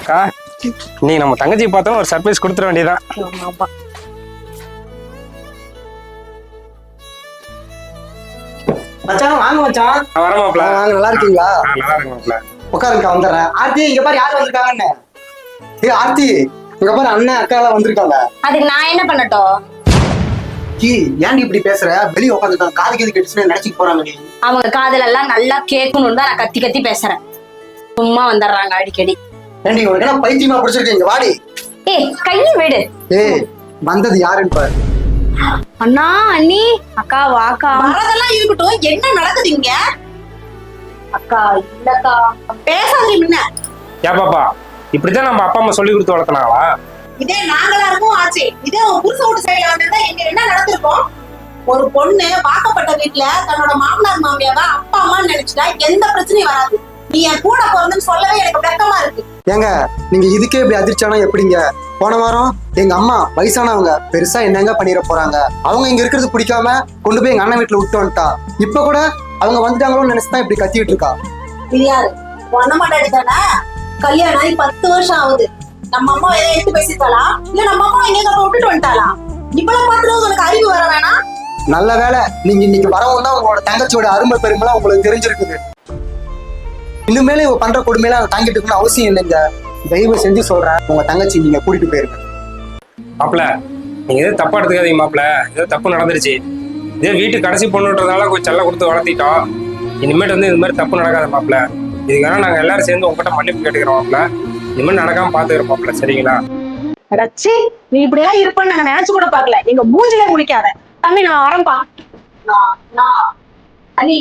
அக்கா நீ நம்ம தங்கச்சி பார்த்தாலும் ஒரு சர்ப்ரைஸ் கொடுத்துட வேண்டியதான். மச்சான் வாங்க மச்சான். வர மாப்ள. வாங்க, நல்லா இருக்கீங்களா? நல்லா இருக்கு மாப்ள. உட்காருங்க, வந்துடுறேன். ஆர்த்தி இங்க பாரு யார் வந்திருக்காங்கன்னு. ஆர்த்தி இங்க பாரு அண்ணன் அக்கா எல்லாம் வந்திருக்காங்க. அதுக்கு நான் என்ன பண்ணட்டும்? ஏன்டி இப்படி பேசுற? வெளியே உட்காந்துருக்காங்க, காது கேது கெட்டுச்சுன்னு நினைச்சிட்டு போறாங்க. நீ அவங்க காதுல எல்லாம் நல்லா கேட்கணும்னு தான் நான் கத்தி கத்தி பேசுறேன். சும்மா வந்துடுறாங்க அடிக்கடி. ஏன்டி உனக்கு என்ன பைத்தியமா பிடிச்சிருக்கீங்க? வாடி. ஏய் கையை விடு. வந்தது யாருன்னு பாரு. அண்ணா அண்ணி அக்கா வாக்கா. வரதெல்லாம் இருக்கட்டும், என்ன நடக்குது இங்க? அக்கா இல்லக்கா பேசாதீங்க முன்ன. ஏன் பாப்பா இப்படிதான் நம்ம அப்பா அம்மா சொல்லி கொடுத்து வளர்த்தனாங்களா? இதே நாங்களா இருக்கும் ஆச்சு. இதே உன் புருஷ வீட்டு சைடுல வந்திருந்தா எங்க என்ன நடந்திருக்கும்? ஒரு பொண்ணு வாக்கப்பட்ட வீட்டுல தன்னோட மாமனார் மாமியாவ அப்பா அம்மான்னு நினைச்சுட்டா எந்த பிரச்சனையும் வராது. நீ என் கூட பிறந்துன்னு சொல்லவே எனக்கு வெக்கமா இருக்கு. ஏங்க நீங்க இதுக்கே இப்படி அதிர்ச்சானா எப்படிங்க? போன வாரம் எங்க அம்மா வயசானவங்க பெருசா என்னங்க பண்ணிட போறாங்க, அவங்க இங்க இருக்கிறது பிடிக்காம கொண்டு போய் எங்க அண்ணன் வீட்டுல விட்டு வந்துட்டா. இப்ப கூட அவங்க வந்துட்டாங்களோன்னு நினைச்சுதான் இப்படி கத்திட்டு இருக்கா. தெரியாது வண்ணமாட்டாடி தானே. கல்யாணம் ஆகி 10 வருஷம் ஆகுது. நம்ம அம்மா எதை எடுத்து பேசிட்டாளா இல்ல நம்ம அம்மா எங்க விட்டுட்டு வந்துட்டாளா? இப்பெல்லாம் பாத்துறது உனக்கு அறிவு வர வேணாம். நல்ல வேலை நீங்க இன்னைக்கு வரவும் தான் உங்களோட தங்கச்சியோட அருமை பெருமைலாம் உங்களுக்கு தெரிஞ்சிருக்குது. இன்னுமேல இவ பண்ற கொடுமையில அதை தாங்கிட்டு இருக்கணும்னு அவசியம் இல்லைங்க. தயவு செஞ்சு சொல்றேன், உங்க தங்கச்சி நீங்க கூட்டிட்டு போயிருங்க. மாப்ள நீங்க எதுவும் தப்பா எடுத்துக்காதீங்க மாப்ள. ஏதோ தப்பு நடந்துருச்சு. இதே வீட்டு கடைசி பொண்ணுன்றதால கொஞ்சம் செல்ல கொடுத்து வளர்த்திட்டோம். இனிமேட்டு வந்து இது மாதிரி தப்பு நடக்காத மாப்ள. இதுக்காக நாங்க எல்லாரும் சேர்ந்து உங்ககிட்ட மன்னிப்பு கேட்டுக்கிறோம் மாப்ள. இனிமேல் நடக்காம பாத்துக்கிறோம் மாப்ள, சரிங்களா? ரச்சி நீ இப்படியெல்லாம் இருப்பேன்னு நாங்க நினைச்சு கூட பாக்கல. எங்க மூஞ்சிலே முடிக்காத. தம்பி நான் வரேன்பா. அண்ணி